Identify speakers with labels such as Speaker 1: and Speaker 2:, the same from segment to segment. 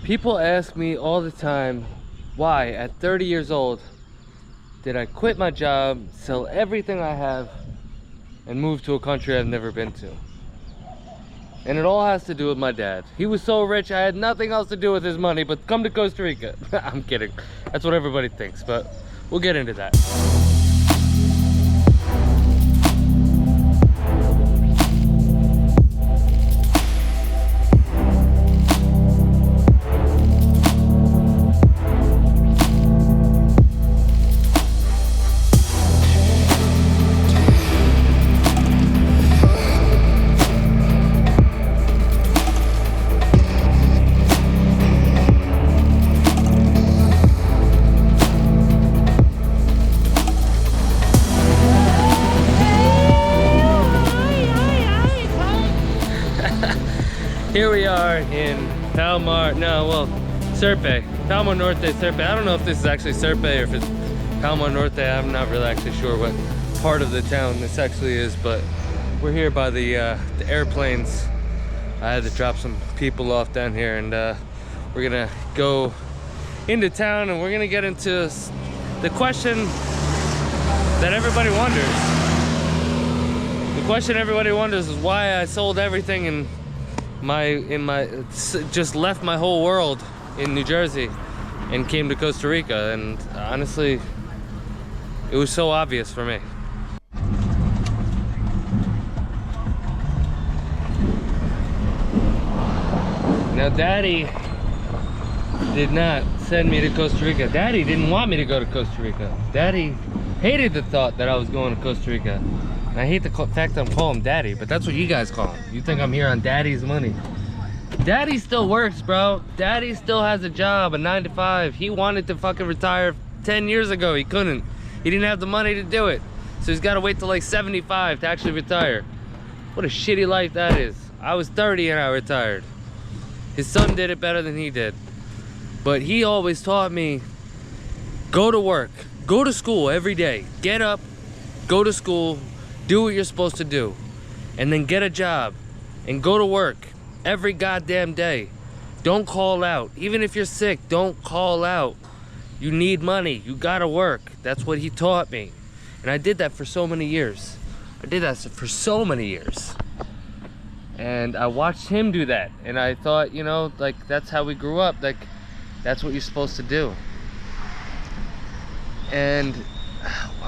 Speaker 1: People ask me all the time, why at 30 years old did I quit my job, sell everything I have, and move to a country I've never been to? And it all has to do with my dad. He was so rich, I had nothing else to do with his money but come to Costa Rica. I'm kidding. That's what everybody thinks, but we'll get into that. Here we are in Serpe, Palmar Norte, Serpe. I don't know if this is actually Serpe or if it's Palmar Norte. I'm not really actually sure what part of the town this actually is, but we're here by the airplanes. I had to drop some people off down here, and we're gonna go into town and we're gonna get into the question that everybody wonders. The question everybody wonders is why I sold everything and just left my whole world in New Jersey and came to Costa Rica. And honestly, it was so obvious for me. Now Daddy did not send me to Costa Rica. Daddy didn't want me to go to Costa Rica. Daddy hated the thought that I was going to Costa Rica. I hate the fact that I'm calling him Daddy, but that's what you guys call him. You think I'm here on Daddy's money. Daddy still works, bro. Daddy still has a job, a 9 to 5. He wanted to fucking retire 10 years ago. He couldn't. He didn't have the money to do it. So he's got to wait till like 75 to actually retire. What a shitty life that is. I was 30 and I retired. His son did it better than he did. But he always taught me, go to work, go to school every day. Get up, go to school, do what you're supposed to do, and then get a job and go to work every goddamn day. Don't call out. Even if you're sick, don't call out. You need money. You gotta work. That's what he taught me. And I did that for so many years. And I watched him do that. And I thought, you know, like, that's how we grew up. Like, that's what you're supposed to do. And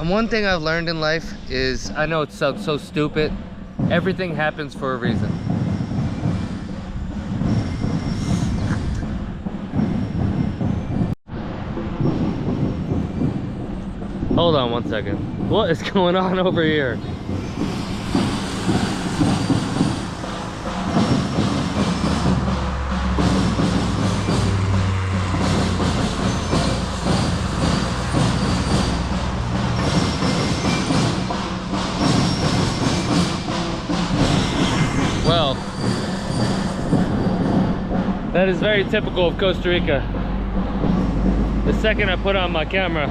Speaker 1: one thing I've learned in life is, I know it sounds so stupid, everything happens for a reason. Hold on one second. What is going on over here? Well, that is very typical of Costa Rica. The second I put on my camera,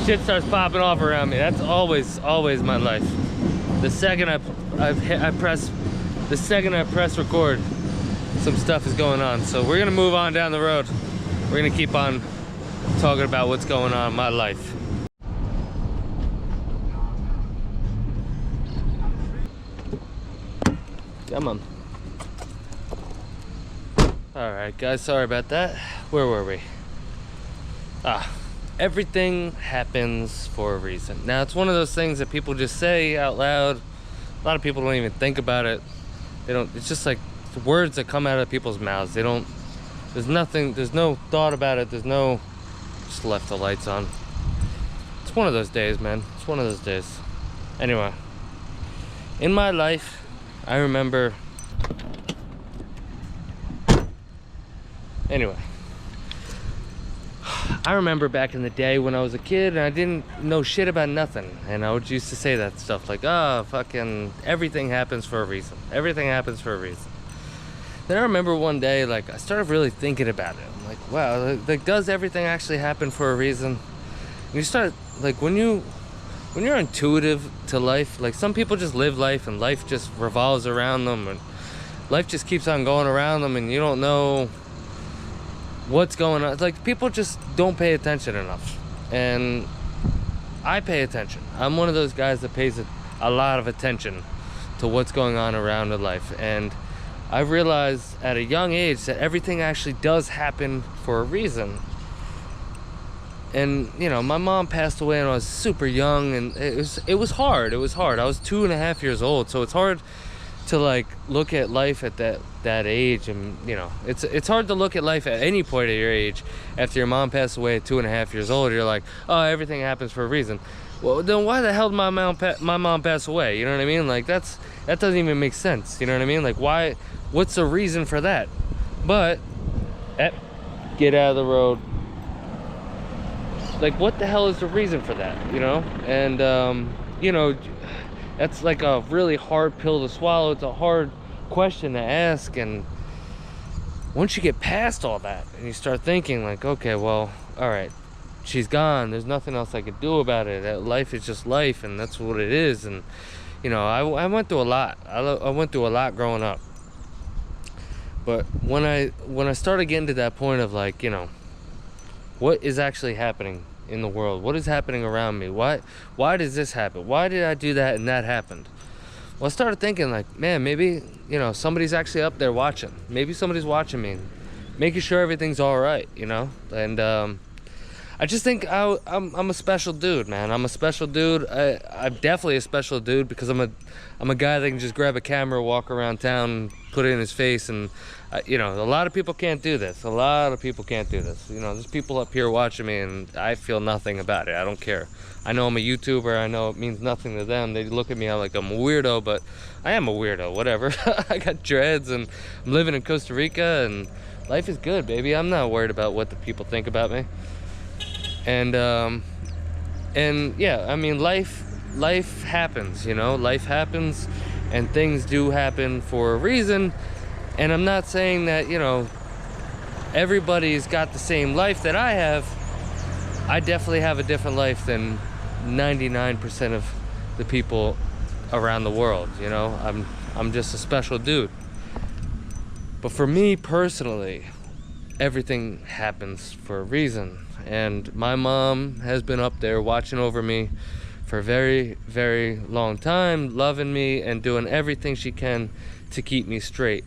Speaker 1: shit starts popping off around me. That's always my life. The second I press record, some stuff is going on. So we're gonna move on down the road. We're gonna keep on talking about what's going on in my life. Come on. Alright guys, sorry about that. Where were we? Everything happens for a reason. Now, it's one of those things that people just say out loud. A lot of people don't even think about it. They don't, it's just like words that come out of people's mouths. They don't, there's no thought about it. Just left the lights on. It's one of those days, man. It's one of those days. Anyway, in my life, I remember, I remember back in the day when I was a kid and I didn't know shit about nothing. And I would used to say that stuff like, oh, fucking everything happens for a reason. Everything happens for a reason. Then I remember one day, like, I started really thinking about it. I'm like, wow, like, does everything actually happen for a reason? And you start, like, when you're intuitive to life, like, some people just live life and life just revolves around them and life just keeps on going around them and you don't know what's going on. It's like people just don't pay attention enough, and I pay attention. I'm one of those guys that pays a lot of attention to what's going on around in life, and I realized at a young age that everything actually does happen for a reason. And you know, my mom passed away when I was super young, and it was hard. I was 2.5 years old, so it's hard to like look at life at that age. And you know, it's hard to look at life at any point of your age after your mom passed away at 2.5 years old. You're like, oh, everything happens for a reason. Well, then why the hell did my mom pass away? You know what I mean? Like that doesn't even make sense. You know what I mean? Like why? What's the reason for that? But get out of the road. Like what the hell is the reason for that? You know? And you know, that's like a really hard pill to swallow. It's a hard question to ask, and once you get past all that and you start thinking like, okay, well, all right, she's gone, there's nothing else I could do about it. Life is just life, and that's what it is. And you know, I went through a lot. I went through a lot growing up. But when I started getting to that point of like, you know, what is actually happening in the world? What is happening around me? Why does this happen? Why did I do that and that happened? Well, I started thinking like, man, maybe, you know, somebody's actually up there watching. Maybe somebody's watching me, making sure everything's all right, you know? And I just think I'm a special dude, man. I'm a special dude. I'm definitely a special dude because I'm a guy that can just grab a camera, walk around town, put it in his face, and you know, a lot of people can't do this. A lot of people can't do this. You know, there's people up here watching me, and I feel nothing about it. I don't care. I know I'm a YouTuber. I know it means nothing to them. They look at me like I'm a weirdo, but I am a weirdo. Whatever. I got dreads, and I'm living in Costa Rica, and life is good, baby. I'm not worried about what the people think about me. And yeah, I mean, life happens, you know, life happens, and things do happen for a reason. And I'm not saying that, you know, everybody's got the same life that I have. I definitely have a different life than 99% of the people around the world, you know. I'm just a special dude. But for me personally, everything happens for a reason. And my mom has been up there watching over me for a very, very long time, loving me and doing everything she can to keep me straight.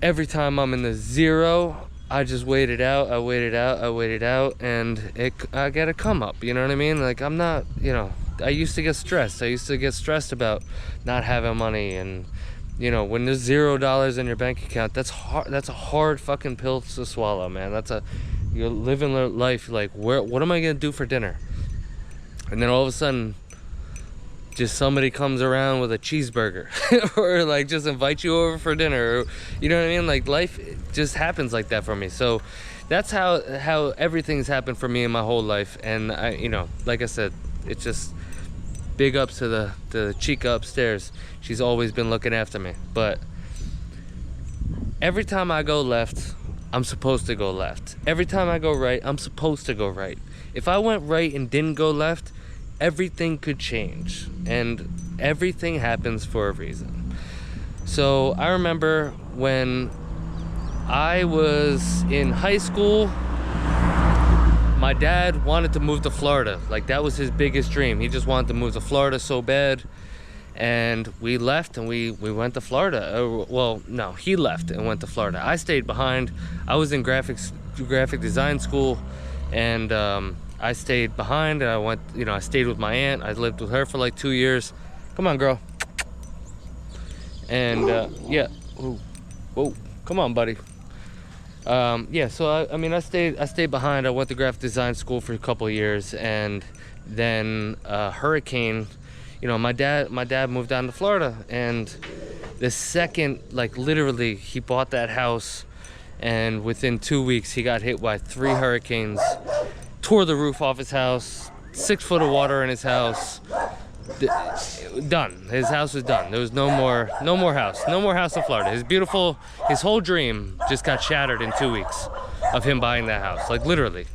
Speaker 1: Every time I'm in the zero, I just wait it out, I wait it out, and I get a come up, you know what I mean? Like, I'm not, you know, I used to get stressed about not having money, and you know, when there's $0 in your bank account, that's a hard fucking pill to swallow, man. You're living life like, what am I gonna do for dinner? And then all of a sudden, just somebody comes around with a cheeseburger or like just invite you over for dinner, or, you know what I mean? Like life just happens like that for me. So that's how everything's happened for me in my whole life. And I, you know, like I said, it's just big ups to the chica upstairs. She's always been looking after me. But every time I go left, I'm supposed to go left. Every time I go right, I'm supposed to go right. If I went right and didn't go left, everything could change, and everything happens for a reason. So I remember when I was in high school, my dad wanted to move to Florida. Like, that was his biggest dream. He just wanted to move to Florida so bad. And we left and we went to Florida. Well, no, he left and went to Florida. I stayed behind. I was in graphic design school, and I stayed behind, and I stayed with my aunt. I lived with her for like 2 years. Come on, girl. And yeah. Ooh. Whoa, come on, buddy. Yeah, so I stayed behind. I went to graphic design school for a couple of years, and then hurricane, you know, my dad moved down to Florida, and the second, like literally, he bought that house, and within 2 weeks he got hit by 3 hurricanes, tore the roof off his house, 6 foot of water in his house. Done. His house was done. There was no more house in Florida. His whole dream just got shattered in 2 weeks of him buying that house. Like, literally.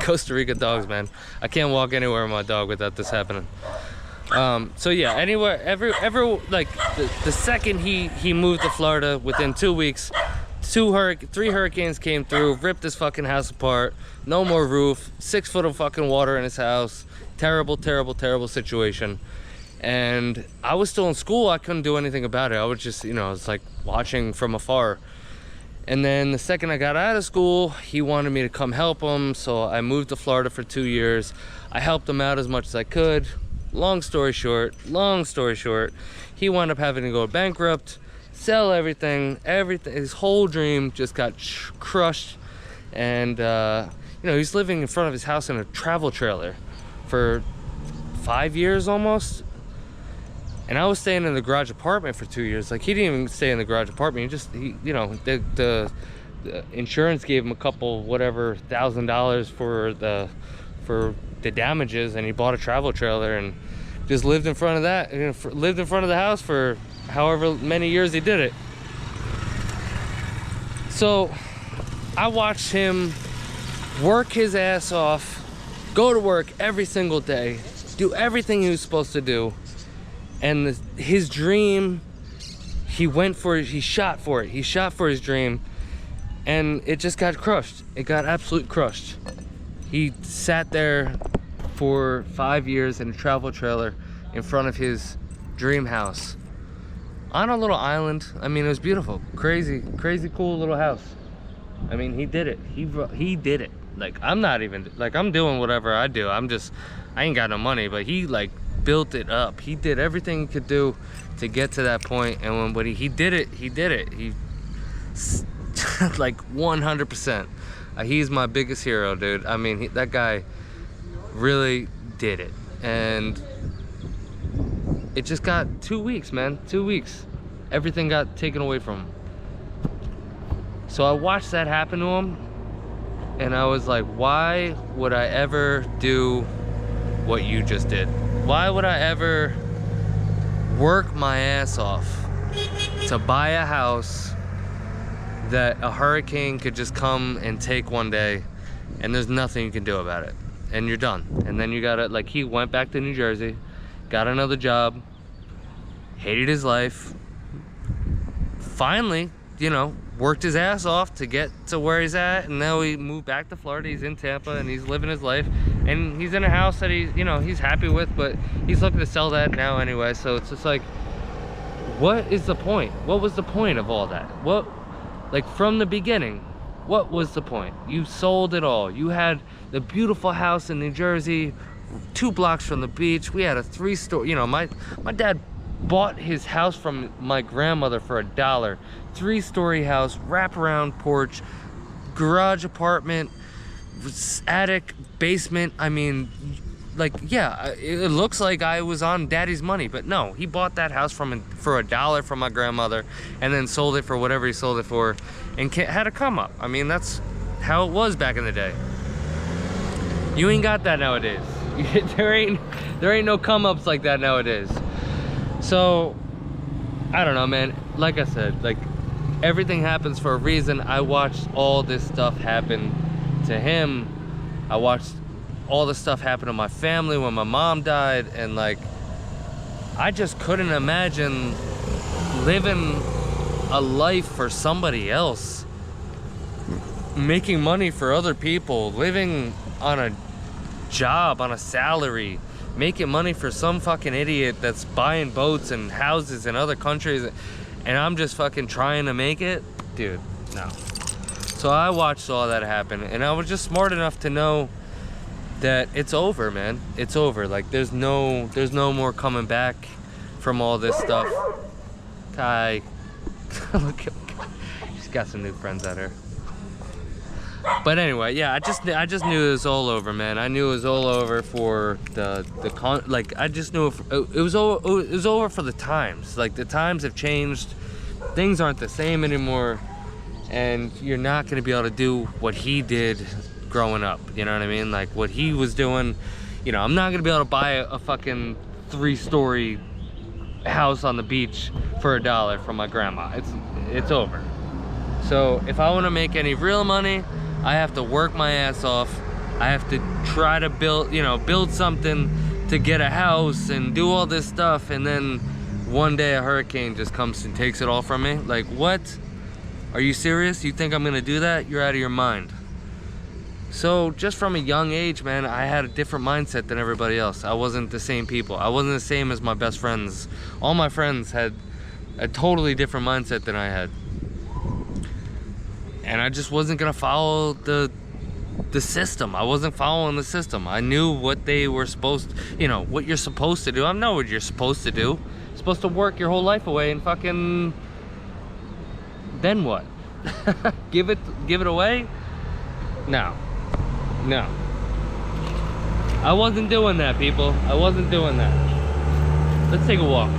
Speaker 1: Costa Rica dogs, man. I can't walk anywhere with my dog without this happening. So yeah, anywhere, the second he moved to Florida, within 2 weeks, Three hurricanes came through, ripped his fucking house apart. No more roof, 6 foot of fucking water in his house. Terrible, terrible, terrible situation. And I was still in school. I couldn't do anything about it. I was just, you know, it's like watching from afar. And then the second I got out of school, he wanted me to come help him. So I moved to Florida for 2 years. I helped him out as much as I could. Long story short, he wound up having to go bankrupt, sell everything, his whole dream just got crushed. And, you know, he's living in front of his house in a travel trailer for 5 years almost. And I was staying in the garage apartment for 2 years. Like, he didn't even stay in the garage apartment. He you know, the insurance gave him a couple, whatever, $1,000 for the damages, and he bought a travel trailer and just lived in front of that, you know, lived in front of the house for however many years he did it. So I watched him work his ass off, go to work every single day, do everything he was supposed to do. And his dream, he shot for it. He shot for his dream, and it just got crushed. It got absolutely crushed. He sat there for 5 years in a travel trailer in front of his dream house on a little island. I mean, it was beautiful, crazy cool little house. I mean, he did it. He did it. Like, I'm not even, like, I'm doing whatever I do. I ain't got no money, but he, like, built it up. He did everything he could do to get to that point. And when he did it, he like 100%. He's my biggest hero, dude. I mean, that guy really did it. And it just got 2 weeks, man. 2 weeks. Everything got taken away from him. So I watched that happen to him, and I was like, why would I ever do what you just did? Why would I ever work my ass off to buy a house that a hurricane could just come and take one day, and there's nothing you can do about it, and you're done? And then you gotta, like, he went back to New Jersey, got another job, hated his life, finally, you know, worked his ass off to get to where he's at, and now he moved back to Florida. He's in Tampa, and he's living his life, and he's in a house that he's, you know, he's happy with, but he's looking to sell that now anyway. So it's just like, what is the point? What was the point of all that? What, like, from the beginning, what was the point? You sold it all. You had the beautiful house in New Jersey, 2 blocks from the beach. We had a 3-story, you know, my dad bought his house from my grandmother for $1. 3-story house, wraparound porch, garage apartment, attic, basement. I mean, like, yeah, it looks like I was on daddy's money, but no, he bought that house for $1 from my grandmother, and then sold it for whatever he sold it for, and had a come up. I mean, that's how it was back in the day. You ain't got that nowadays. there ain't no come ups like that nowadays. So I don't know, man. Like I said, like, everything happens for a reason. I watched all this stuff happen to him. I watched all this stuff happen to my family when my mom died, and, like, I just couldn't imagine living a life for somebody else, making money for other people, living on a job, on a salary, making money for some fucking idiot that's buying boats and houses in other countries, and I'm just fucking trying to make it. Dude, no. So I watched all that happen, and I was just smart enough to know that it's over, man. It's over. Like, there's no more coming back from all this stuff. Kai, look, she's got some new friends at her. But anyway, yeah, I just knew it was all over, man. I knew it was all over for like, I just knew it was over for the times. Like, the times have changed. Things aren't the same anymore, and you're not gonna be able to do what he did growing up. You know what I mean? Like, what he was doing. You know, I'm not gonna be able to buy a fucking 3-story house on the beach for $1 from my grandma. It's over. So if I want to make any real money, I have to work my ass off. I have to try to build something to get a house and do all this stuff, and then one day a hurricane just comes and takes it all from me. Like, what Are you serious? You think I'm gonna do that? You're out of your mind. So just from a young age, man, I had a different mindset than everybody else. I wasn't the same people. I wasn't the same as my best friends. All my friends had a totally different mindset than I had. And I just wasn't gonna follow the system. I wasn't following the system. I knew what they were supposed to, you know, what you're supposed to do. I know what you're supposed to do. You're supposed to work your whole life away and fucking, then what? give it away? No. I wasn't doing that, people. I wasn't doing that. Let's take a walk.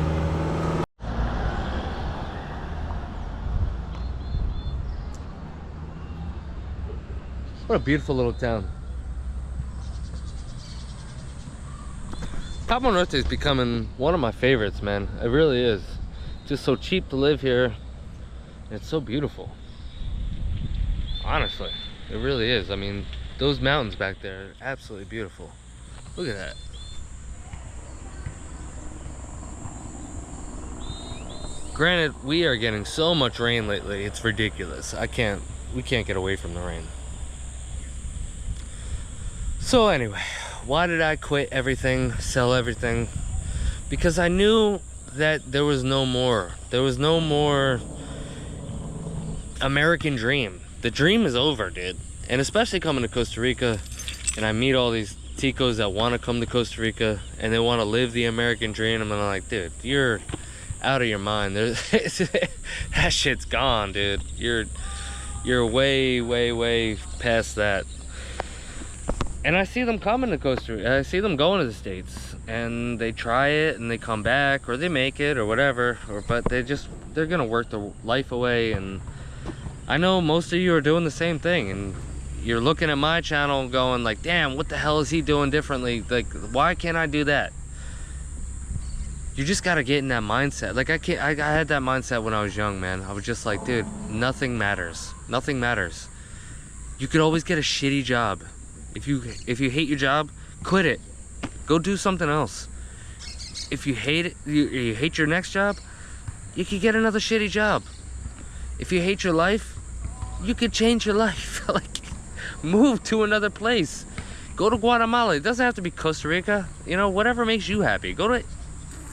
Speaker 1: What a beautiful little town. Papa Norte is becoming one of my favorites, man. It really is. Just so cheap to live here. And it's so beautiful. Honestly, it really is. I mean, those mountains back there are absolutely beautiful. Look at that. Granted, we are getting so much rain lately, it's ridiculous. We can't get away from the rain. So anyway, why did I quit everything, sell everything? Because I knew that there was no more. There was no more American dream. The dream is over, dude. And especially coming to Costa Rica, and I meet all these ticos that want to come to Costa Rica and they want to live the American dream. I'm like, dude, you're out of your mind. That shit's gone, dude. You're way past that. And I see them coming to Costa Rica. I see them going to the States, and they try it and they come back, or they make it, or whatever. But they're gonna work their life away. And I know most of you are doing the same thing, and you're looking at my channel going like, damn, what the hell is he doing differently? Like, why can't I do that? You just gotta get in that mindset. Like, I had that mindset when I was young, man. I was just like, dude, nothing matters. Nothing matters. You could always get a shitty job. If you hate your job, quit it. Go do something else. If you hate it, you hate your next job, you could get another shitty job. If you hate your life, you could change your life. Like, move to another place. Go to Guatemala. It doesn't have to be Costa Rica. You know, whatever makes you happy. Go to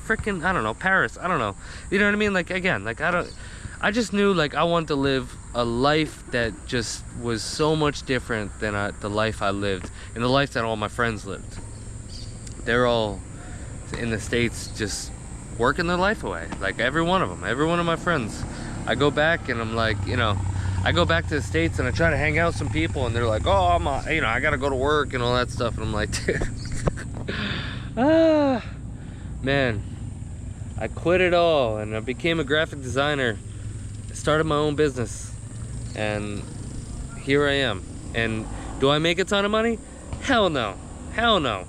Speaker 1: freaking, I don't know, Paris. I don't know. You know what I mean? Like, again, like, I just knew, like, I wanted to live a life that just was so much different than the life I lived, and the life that all my friends lived. They're all in the States just working their life away. Like, every one of them, every one of my friends. I go back and I'm like, you know, I go back to the States and I try to hang out with some people, and they're like, oh, you know, I gotta go to work and all that stuff. And I'm like, man, I quit it all and I became a graphic designer. I started my own business, and here I am. And do I make a ton of money? Hell no. Hell no.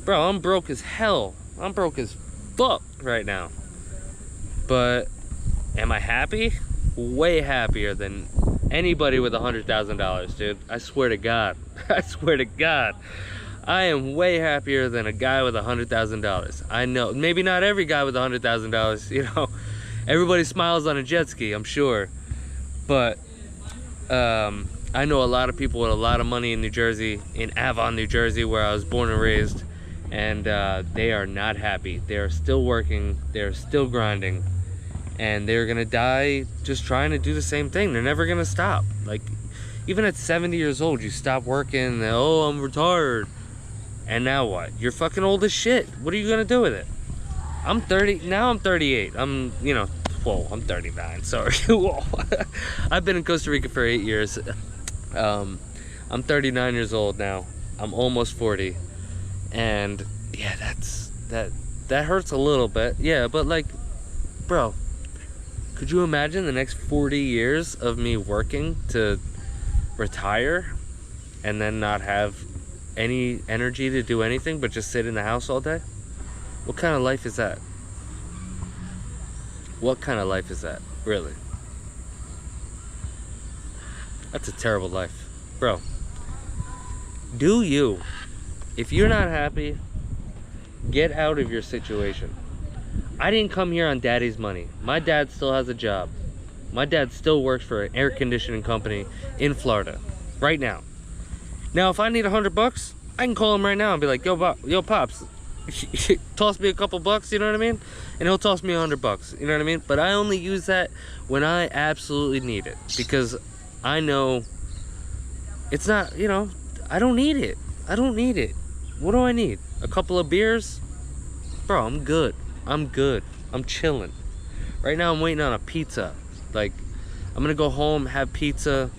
Speaker 1: Bro, I'm broke as hell. I'm broke as fuck right now. But am I happy? Way happier than anybody with $100,000, dude. I swear to God. I swear to God. I am way happier than a guy with $100,000. I know, maybe not every guy with $100,000, you know. Everybody smiles on a jet ski, I'm sure. But I know a lot of people with a lot of money in New Jersey, in Avon, New Jersey, where I was born and raised, and they are not happy. They are still working, they're still grinding, and they're gonna die just trying to do the same thing. They're never gonna stop. Like, even at 70 years old, you stop working, and, oh, I'm retired. And now what? You're fucking old as shit. What are you gonna do with it? I'm 30, now I'm 38. I'm, you know, whoa, I'm 39, sorry. I've been in Costa Rica for 8 years. I'm 39 years old now. I'm almost 40. And yeah, that hurts a little bit. Yeah, but like, bro, could you imagine the next 40 years of me working to retire and then not have any energy to do anything but just sit in the house all day? What kind of life is that? What kind of life is that, really? That's a terrible life. Bro, do you. If you're not happy, get out of your situation. I didn't come here on daddy's money. My dad still has a job. My dad still works for an air conditioning company in Florida right now. Now, if I need $100, I can call him right now and be like, yo, Pops, toss me a couple bucks, you know what I mean? And he'll toss me $100, you know what I mean? But I only use that when I absolutely need it, because I know it's not, you know, I don't need it. I don't need it. What do I need? A couple of beers? Bro, I'm good. I'm good. I'm chilling. Right now I'm waiting on a pizza. Like, I'm gonna go home, have pizza,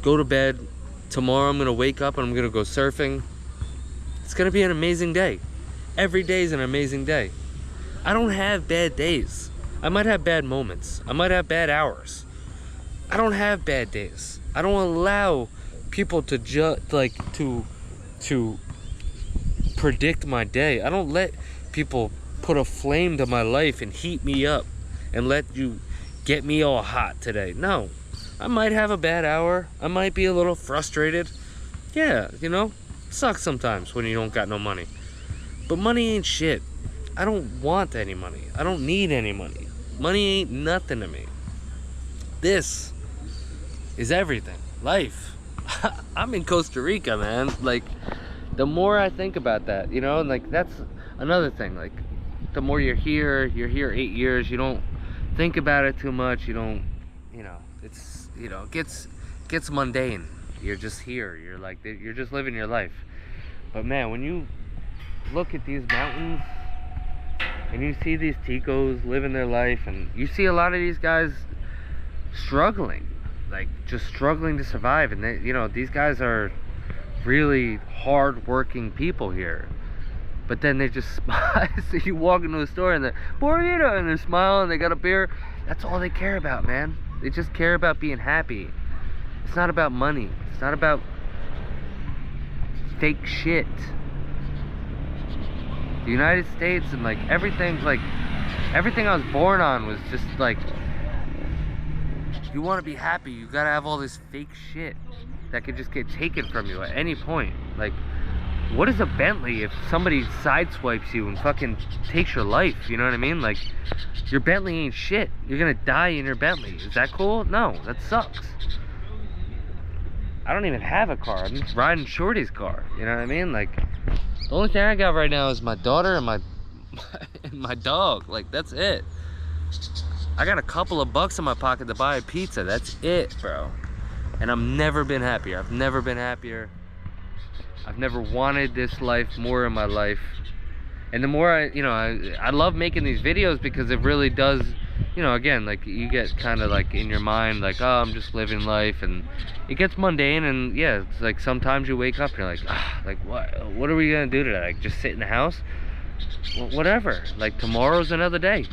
Speaker 1: go to bed. Tomorrow I'm gonna wake up and I'm gonna go surfing. It's gonna be an amazing day. Every day is an amazing day. I don't have bad days. I might have bad moments. I might have bad hours. I don't have bad days. I don't allow people to to predict my day. I don't let people put a flame to my life and heat me up and let you get me all hot today. No. I might have a bad hour. I might be a little frustrated. Yeah, you know, sucks sometimes when you don't got no money. But money ain't shit. I don't want any money. I don't need any money. Money ain't nothing to me. This is everything. Life. I'm in Costa Rica, man. Like, the more I think about that, you know, like, that's another thing. Like, the more you're here 8 years, you don't think about it too much. You don't, you know, it's, you know, it gets mundane. You're just here. You're like, you're just living your life. But man, when you look at these mountains and you see these ticos living their life, and you see a lot of these guys struggling, like just struggling to survive, and they, you know, these guys are really hard-working people here. But then they just smile. So you walk into a store and they're burrito, and they're smiling, they got a beer. That's all they care about, man. They just care about being happy. It's not about money. It's not about fake shit. The United States and like everything's like, everything I was born on was just like, you want to be happy, you gotta have all this fake shit that could just get taken from you at any point. Like, what is a Bentley if somebody sideswipes you and fucking takes your life? You know what I mean? Like, your Bentley ain't shit. You're gonna die in your Bentley. Is that cool? No, that sucks. I don't even have a car. I'm just riding Shorty's car. You know what I mean? Like, the only thing I got right now is my daughter and my dog. Like, that's it. I got a couple of bucks in my pocket to buy a pizza. That's it, bro. And I've never been happier. I've never been happier. I've never wanted this life more in my life. And the more I love making these videos, because it really does, you know, again, like, you get kind of like in your mind, like, oh, I'm just living life, and it gets mundane. And yeah, it's like sometimes you wake up and you're like, ah, like, what are we gonna do today? Like, just sit in the house? Well, whatever. Like, tomorrow's another day.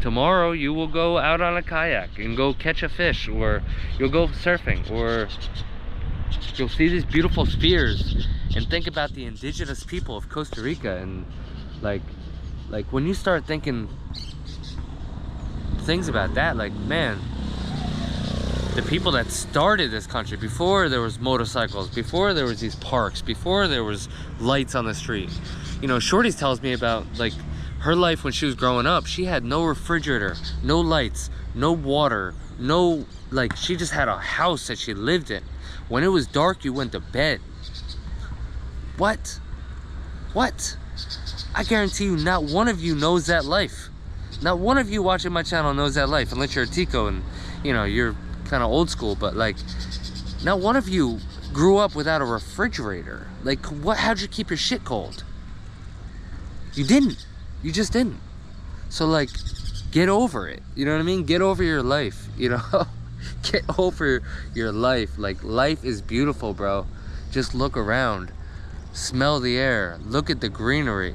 Speaker 1: Tomorrow you will go out on a kayak and go catch a fish, or you'll go surfing, or you'll see these beautiful spheres and think about the indigenous people of Costa Rica. And like when you start thinking things about that, like, man, the people that started this country, before there was motorcycles, before there was these parks, before there was lights on the street. You know, Shorty tells me about, like, her life when she was growing up. She had no refrigerator, no lights, no water, no, like, she just had a house that she lived in. When it was dark, you went to bed. What? I guarantee you, not one of you knows that life. Not one of you watching my channel knows that life, unless you're a Tico and, you know, you're kind of old school. But like, not one of you grew up without a refrigerator. Like, what? How'd you keep your shit cold? You didn't. You just didn't. So like, get over it. You know what I mean? Get over your life, you know? Get over your life. Like, life is beautiful, bro. Just look around. Smell the air. Look at the greenery.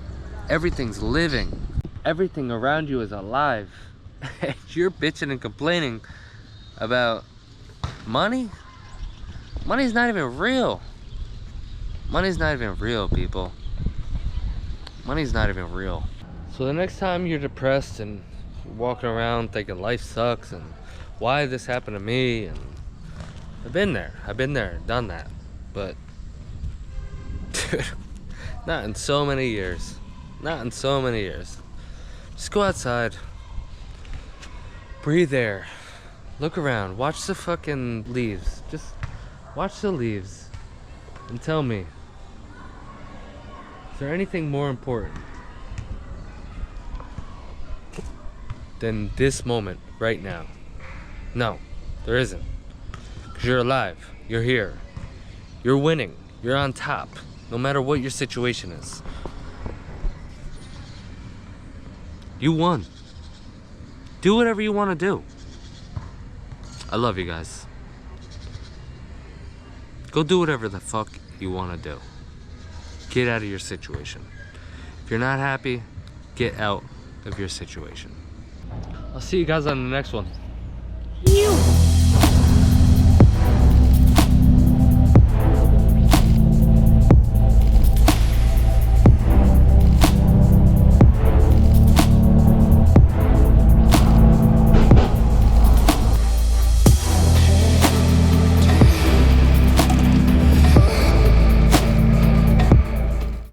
Speaker 1: Everything's living. Everything around you is alive. You're bitching and complaining about money? Money's not even real. Money's not even real, people. Money's not even real. So the next time you're depressed and you're walking around thinking life sucks and why did this happen to me, and I've been there, done that, but dude, not in so many years. Just go outside, Breathe air. Look around. Watch the fucking leaves. Just watch the leaves and tell me, is there anything more important than this moment right now? No, there isn't. Because you're alive. You're here. You're winning. You're on top. No matter what your situation is. You won. Do whatever you want to do. I love you guys. Go do whatever the fuck you want to do. Get out of your situation. If you're not happy, get out of your situation. I'll see you guys on the next one.